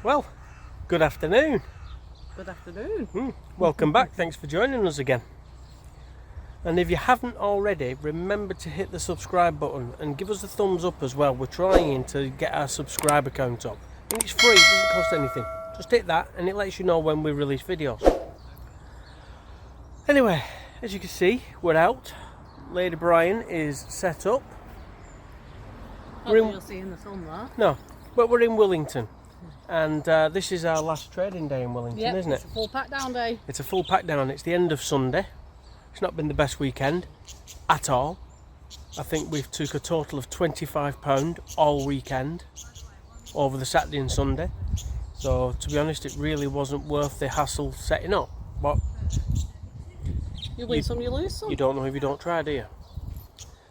Well, good afternoon. Good afternoon. Welcome back. Thanks for joining us again. And if you haven't already, remember to hit the subscribe button and give us a thumbs up as well. We're trying to get our subscriber count up. And it's free, it doesn't cost anything. Just hit that and it lets you know when we release videos. Anyway, as you can see, we're out. Lady Brian is set up. You'll see in the sun there. No, but we're in Wellington. And this is our last trading day in Wellington, isn't it? It's a full pack down day. It's a full pack down. It's the end of Sunday. It's not been the best weekend at all. I think we've took a total of £25 all weekend over the Saturday and Sunday. So to be honest, it really wasn't worth the hassle setting up. But you win some, you lose some. You don't know if you don't try, do you?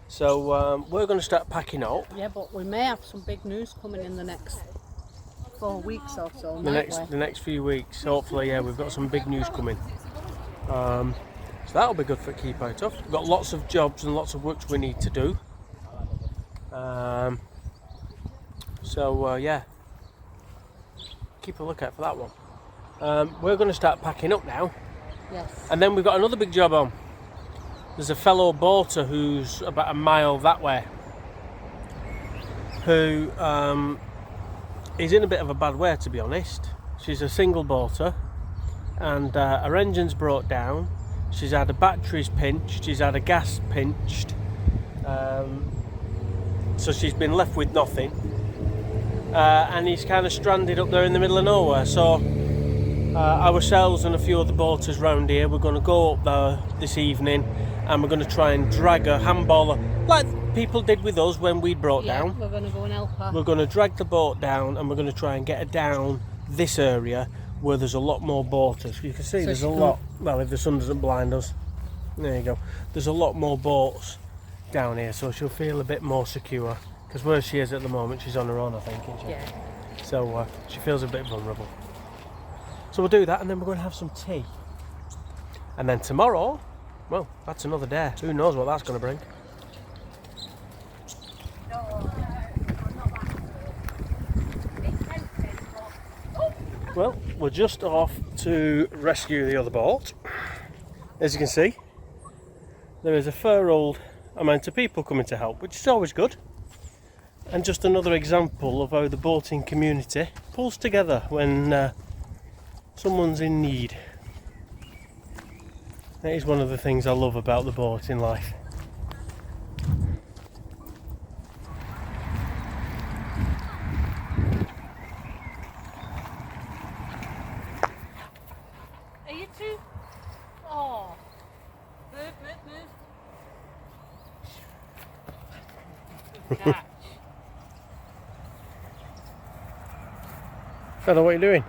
So we're going to start packing up. Yeah, but we may have some big news coming in the next 4 weeks or so. The next few weeks, hopefully, yeah, we've got some big news coming. So that'll be good for Keep Out Of. We've got lots of jobs and lots of work we need to do. Yeah, keep a lookout for that one. We're going to start packing up now. Yes. And then we've got another big job on. There's a fellow boater who's about a mile that way, who is in a bit of a bad way, to be honest. She's a single boater and her engine's broke down. She's had her batteries pinched, she's had her gas pinched, so she's been left with nothing, and he's kind of stranded up there in the middle of nowhere. So ourselves and a few other boaters round here, we're going to go up there this evening and we're going to try and drag a handballer like people did with us when we brought down. We're going to go and help her. We're going to drag the boat down and we're going to try and get her down this area where there's a lot more boaters. You can see there's a lot. Well, if the sun doesn't blind us, there you go. There's a lot more boats down here, so she'll feel a bit more secure. Because where she is at the moment, she's on her own, I think, isn't she? Yeah. So she feels a bit vulnerable. So we'll do that, and then we're going to have some tea. And then tomorrow, well, that's another day. Who knows what that's going to bring? Well, we're just off to rescue the other boat. As you can see, there is a fair old amount of people coming to help, which is always good. And just another example of how the boating community pulls together when someone's in need. That is one of the things I love about the boating life. Are you two? Oh. Move. Catch. Fella, what are you doing?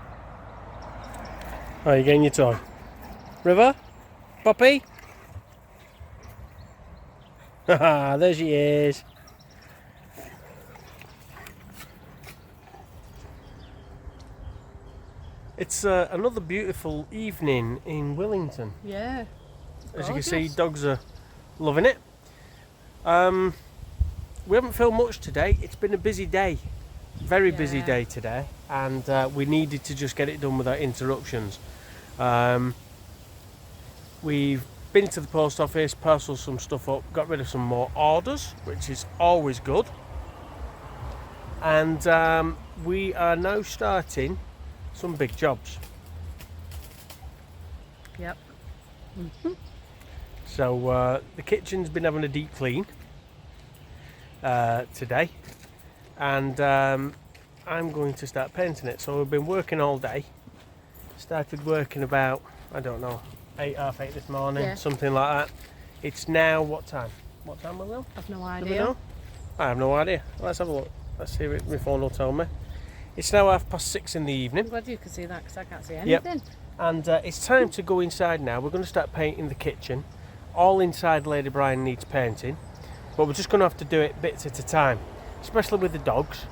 Oh, you're getting your toy. River? Poppy? Haha, there she is. It's another beautiful evening in Wellington. Yeah. As you can see, dogs are loving it. We haven't filmed much today. It's been a busy day. Very busy day today. And we needed to just get it done without interruptions. We've been to the post office, parceled some stuff up, got rid of some more orders, which is always good. And we are now starting some big jobs. Yep. So the kitchen's been having a deep clean today, and I'm going to start painting it. So we've been working all day. Started working about, I don't know, 8:30 this morning, something like that. It's now what time? What time will we know? I've no Do idea. we know? I have no idea. Let's have a look. Let's see if my phone will tell me. It's now 6:30 in the evening. I'm glad you can see that because I can't see anything. And it's time to go inside now. We're going to start painting the kitchen. All inside Lady Brian needs painting, but we're just going to have to do it bits at a time, especially with the dogs.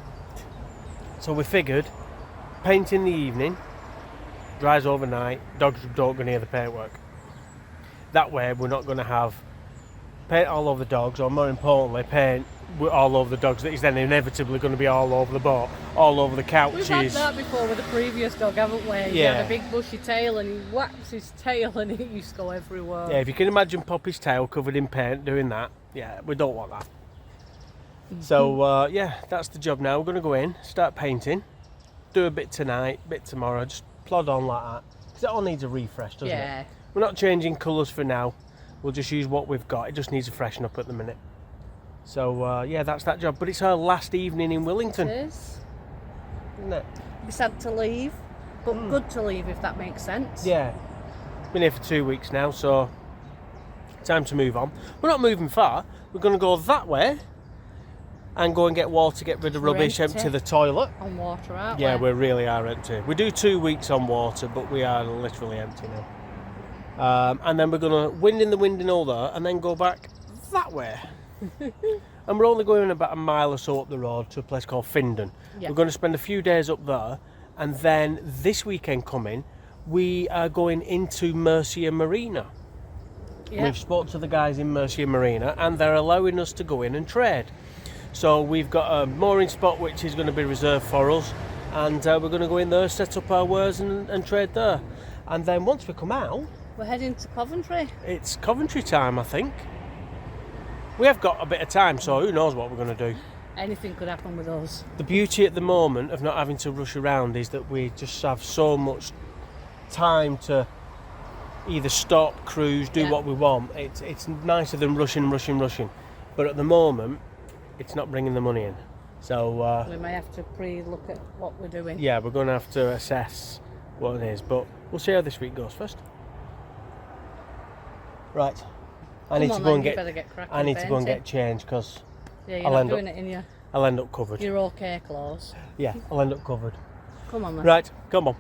So we figured paint in the evening, dries overnight, dogs don't go near the paintwork. That way we're not going to have paint all over the dogs, or more importantly, paint all over the dogs, that he's then inevitably going to be all over the boat, all over the couches. We've had that before with the previous dog, haven't we? He had a big bushy tail and he whaps his tail and it used to go everywhere. Yeah, if you can imagine Poppy's tail covered in paint doing that, yeah, we don't want that. So yeah, that's the job now. We're going to go in, start painting, do a bit tonight, bit tomorrow, just plod on like that. Because it all needs a refresh, doesn't it? We're not changing colours for now. We'll just use what we've got. It just needs a freshen up at the minute. So yeah, that's that job. But it's her last evening in Wellington. It is. Isn't it? Be sad to leave, but good to leave if that makes sense. Yeah. Been here for 2 weeks now, so time to move on. We're not moving far. We're going to go that way and go and get water, get rid of rubbish, empty the toilet. On water, aren't we? Yeah, we really are empty. We do 2 weeks on water, but we are literally empty now. And then we're going to wind in the wind and all that, and then go back that way. And we're only going about a mile or so up the road to a place called Findon. Yeah. We're going to spend a few days up there, and then this weekend coming, we are going into Mercia Marina. Yeah. We've spoke to the guys in Mercia Marina, and they're allowing us to go in and trade. So we've got a mooring spot which is going to be reserved for us, and we're going to go in there, set up our wares and trade there. And then once we come out, we're heading to Coventry. It's Coventry time, I think. We have got a bit of time, so who knows what we're going to do. Anything could happen with us. The beauty at the moment of not having to rush around is that we just have so much time to either stop, cruise, do what we want. It's nicer than rushing. But at the moment, it's not bringing the money in. So we may have to pre-look at what we're doing. Yeah, we're going to have to assess what it is. But we'll see how this week goes first. Right. I need to go and get changed because you're not doing it in your... I'll end up covered. Your okay clothes. Yeah, I'll end up covered. Come on then. Right, come on.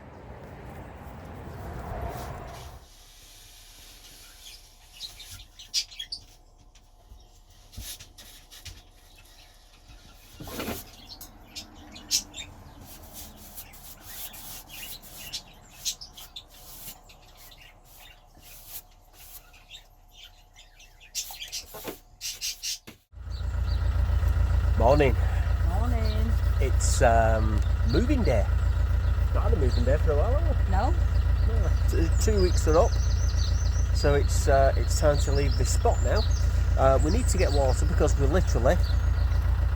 Morning. Morning. It's moving day. Not had a moving day for a while, have we? No. 2 weeks are up, so it's time to leave this spot now. We need to get water because we're literally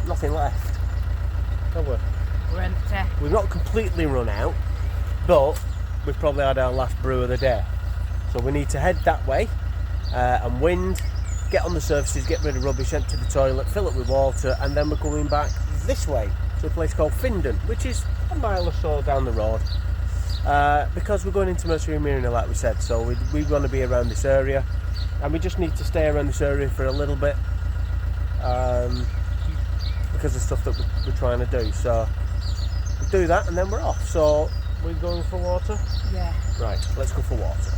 nothing left. Have we? We're empty. We've not completely run out, but we've probably had our last brew of the day. So we need to head that way and wind. Get on the surfaces, get rid of rubbish, empty the toilet, fill it with water, and then we're going back this way to a place called Findon, which is a mile or so down the road. Because we're going into Mercia Marina, like we said, so we want to be around this area, and we just need to stay around this area for a little bit because of stuff that we're trying to do. So we'll do that, and then we're off. So we're going for water? Yeah. Right, let's go for water.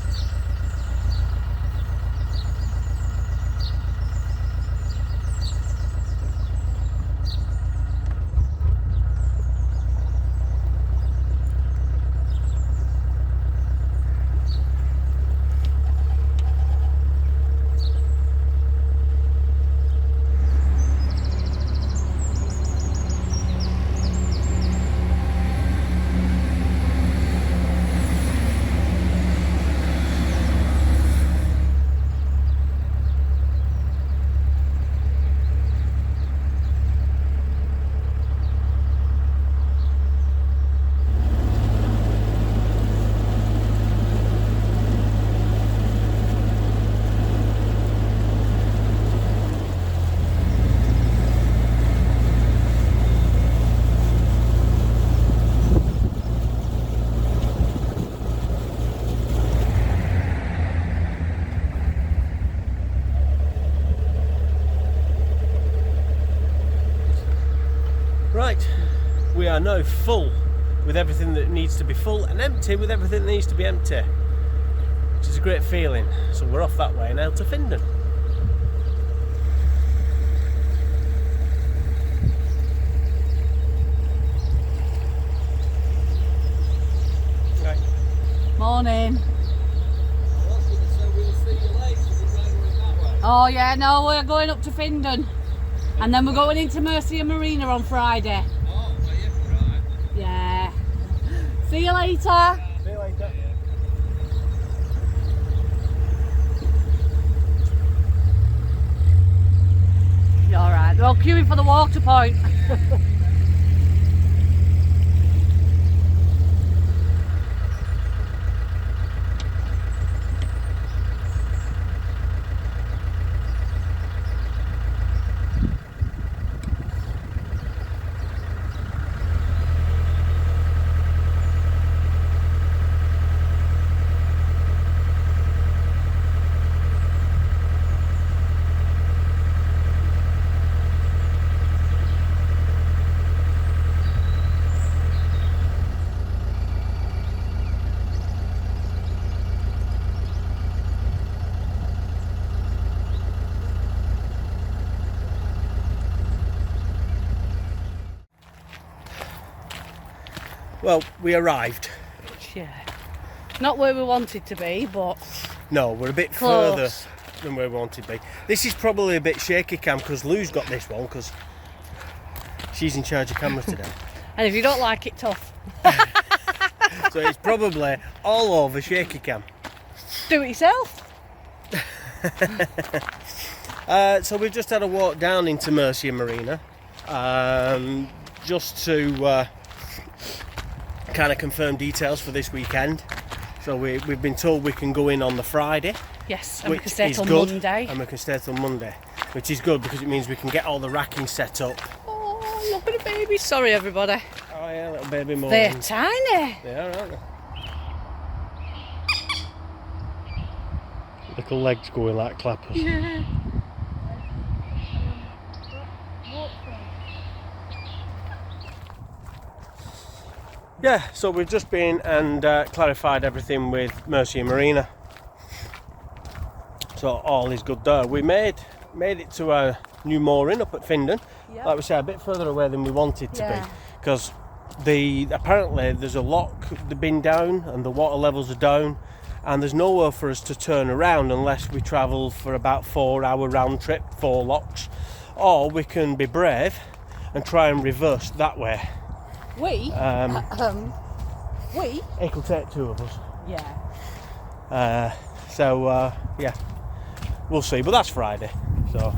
Right, we are now full with everything that needs to be full and empty with everything that needs to be empty, which is a great feeling. So we're off that way now to Findon. Right. Morning. Oh yeah, no, we're going up to Findon. And then we're going into Mercia Marina on Friday. Oh, are you? Right. Yeah. See you later. See you later. You're alright. They're all queuing for the water point. Well, we arrived. Yeah. Not where we wanted to be, but No, we're a bit close. further than where we wanted to be. This is probably a bit shaky cam because Lou's got this one because she's in charge of cameras today. And if you don't like it, tough. So it's probably all over shaky cam. Do it yourself. So we've just had a walk down into Mercia Marina just to kind of confirm details for this weekend. So we've been told we can go in on the Friday. Yes, and we which can stay is till good, Monday. and we can stay till Monday, which is good because it means we can get all the racking set up. Oh, look at the baby. Sorry, everybody. Oh yeah, little baby more. They're tiny. They are, aren't they? Little legs going like clappers. Yeah. Yeah, so we've just been and clarified everything with Mercia Marina. So all is good there. We made it to a new mooring up at Findon. Yep. Like we say, a bit further away than we wanted to Yeah. be, because apparently there's a lock that's been down and the water levels are down, and there's nowhere for us to turn around unless we travel for about 4-hour round trip, 4 locks, or we can be brave and try and reverse that way. We? We? It could take 2 of us. Yeah. Yeah, we'll see, but that's Friday, so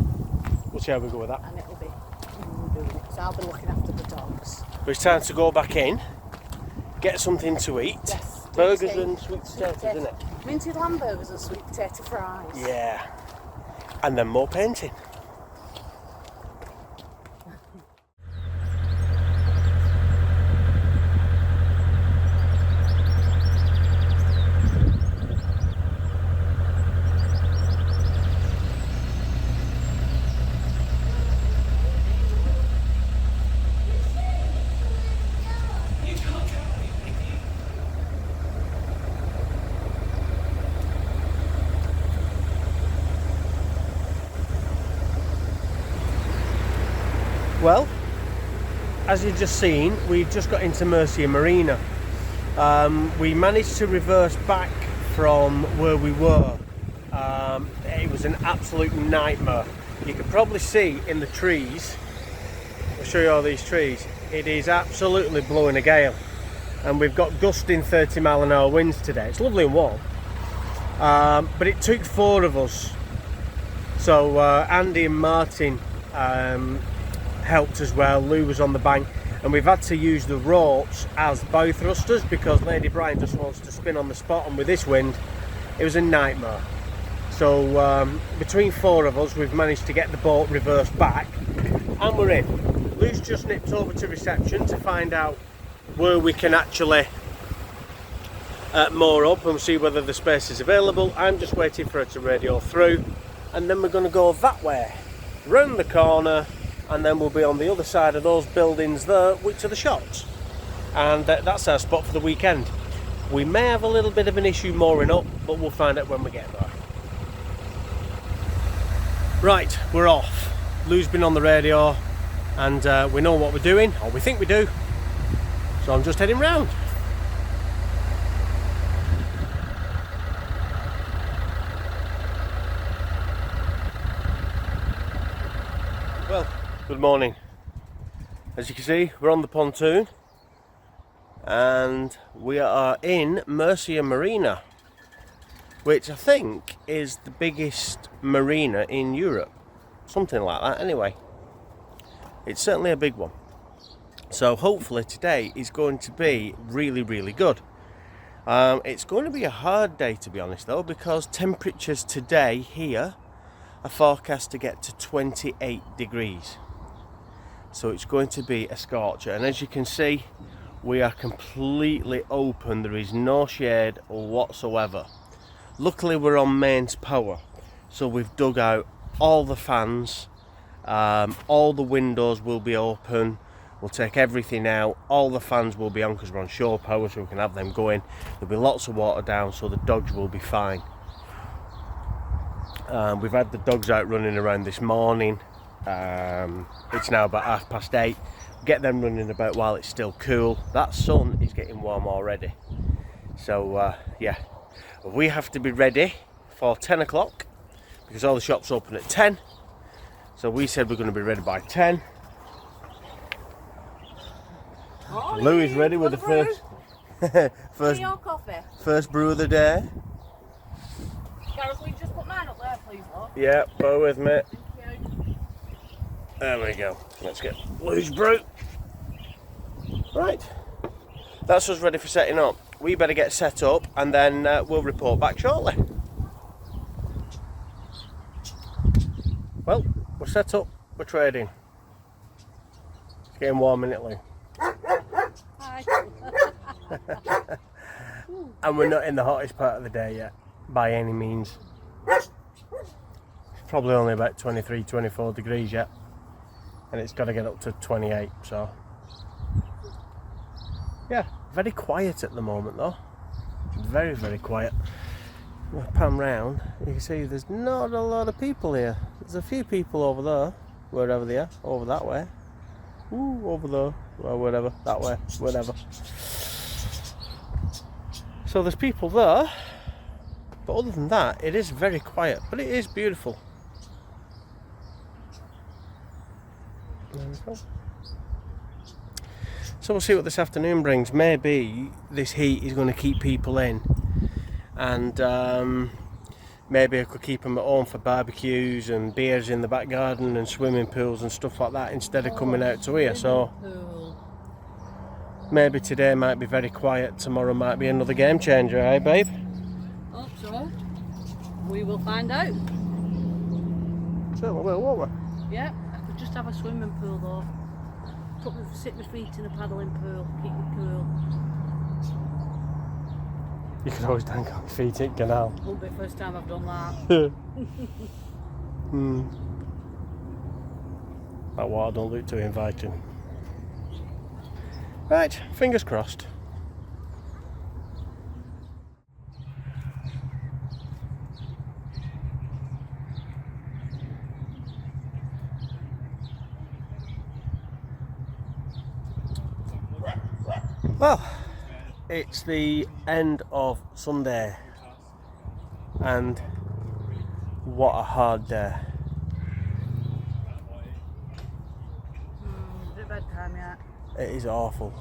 we'll see how we go with that. And it'll be doing it, because I'll be looking after the dogs. But it's time to go back in, get something to eat. Yes. Burgers and sweet potatoes, isn't it? Minted lamb burgers and sweet potato fries. Yeah. And then more painting. Well, as you've just seen, we've just got into Mercia Marina. We managed to reverse back from where we were. It was an absolute nightmare. You can probably see in the trees, I'll show you all these trees, it is absolutely blowing a gale. And we've got gusting 30-mile-an-hour winds today. It's lovely and warm. But it took 4 of us. So Andy and Martin helped as well. Lou was on the bank, and we've had to use the ropes as bow thrusters because Lady Brian just wants to spin on the spot, and with this wind it was a nightmare. So between 4 of us we've managed to get the boat reversed back, and we're in. Lou's just nipped over to reception to find out where we can actually moor up and see whether the space is available. I'm just waiting for her to radio through, and then we're going to go that way, round the corner, and then we'll be on the other side of those buildings there, which are the shops. And that's our spot for the weekend. We may have a little bit of an issue mooring up, but we'll find out when we get there. Right, we're off. Lou's been on the radio, and we know what we're doing, or we think we do. So I'm just heading round. Well, Good morning. As you can see, we're on the pontoon and we are in Mercia Marina, which I think is the biggest marina in Europe. Something like that anyway. It's certainly a big one. So hopefully today is going to be really, really good. It's going to be a hard day, to be honest though, because temperatures today here are forecast to get to 28 degrees. So it's going to be a scorcher, and as you can see, we are completely open. There is no shade whatsoever. Luckily we're on mains power, so we've dug out all the fans, all the windows will be open. We'll take everything out, all the fans will be on because we're on shore power, so we can have them going. There'll be lots of water down, so the dogs will be fine. We've had the dogs out running around this morning. It's now about 8:30. Get them running about while it's still cool. That sun is getting warm already. So yeah, we have to be ready for 10 o'clock because all the shops open at 10. So we said we're going to be ready by 10. Louis ready with the first brew of the day. Gareth, will you just put mine up there, please, love? Yeah, bear with me. Thank you. There we go. Let's get Lou's brew. Right, that's us ready for setting up. We better get set up and then we'll report back shortly. Well, we're set up, we're trading. It's getting warm, isn't it, Lou? Hi. And we're not in the hottest part of the day yet, by any means. It's probably only about 23, 24 degrees yet. And it's got to get up to 28, so. Yeah, very quiet at the moment though. Very, very quiet. When I pan round, you can see there's not a lot of people here. There's a few people over there, wherever they are, over that way. Ooh, over there, or whatever, that way, whatever. So there's people there, but other than that, it is very quiet, but it is beautiful. There we go. So we'll see what this afternoon brings. Maybe this heat is going to keep people in, and maybe I could keep them at home for barbecues and beers in the back garden and swimming pools and stuff like that instead of coming out to here. So maybe today might be very quiet, tomorrow might be another game changer, eh babe? Hope so. We will find out. Certainly will, won't we? Yeah, I could just have a swimming pool though. Sit my feet in a paddling pool, keep me cool. You could always dank on your feet in canal. Won't be the first time I've done that. That water don't look too inviting. Right, fingers crossed. Well, it's the end of Sunday and what a hard day. Is it bedtime yet? It is awful.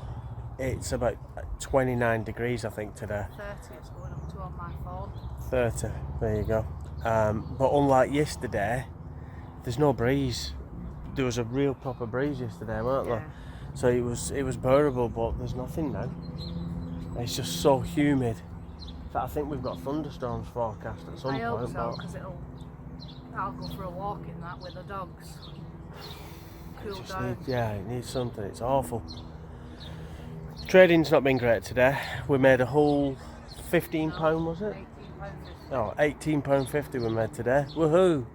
It's about 29 degrees I think today. 30 it's going up to on my phone. 30, there you go. But unlike yesterday, there's no breeze. There was a real proper breeze yesterday, weren't there? So it was bearable, but there's nothing now. It's just so humid. In fact, I think we've got thunderstorms forecast at some point. I hope so, because I'll go for a walk in that with the dogs. Cool down. It needs something. It's awful. Trading's not been great today. We made a whole £15, was it? £18.50. Oh, £18.50 we made today. Woohoo!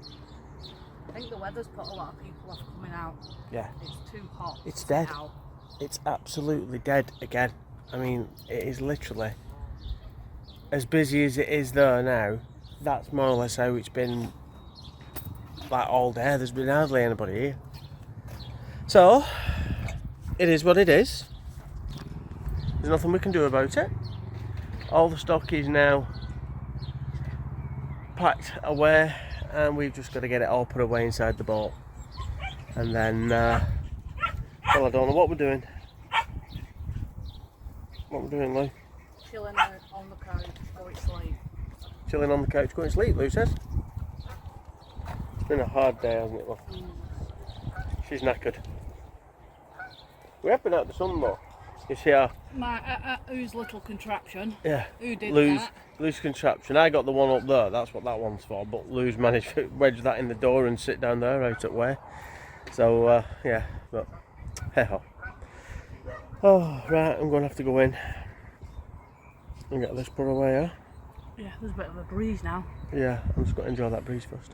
I think the weather's put a lot of people off coming out. Yeah. It's too hot. It's dead. Out. It's absolutely dead again. I mean, it is literally as busy as it is there now. That's more or less how it's been like all day. There's been hardly anybody here. So, it is what it is. There's nothing we can do about it. All the stock is now packed away and we've just got to get it all put away inside the boat. And then, well, I don't know what we're doing. What we're doing, Lou? Chilling on the couch, going to sleep. Chilling on the couch, going to sleep, Lou says. It's been a hard day, hasn't it, Lou? She's knackered. We have been out the sun though. You see how... Whose little contraption? Yeah. Who did Lou's, that? Lou's contraption. I got the one up there, that's what that one's for, but Lou's managed to wedge that in the door and sit down there out at way. So, yeah, but hey ho. Oh, right, I'm going to have to go in and get this put away, Yeah, there's a bit of a breeze now. Yeah, I'm just going to enjoy that breeze first.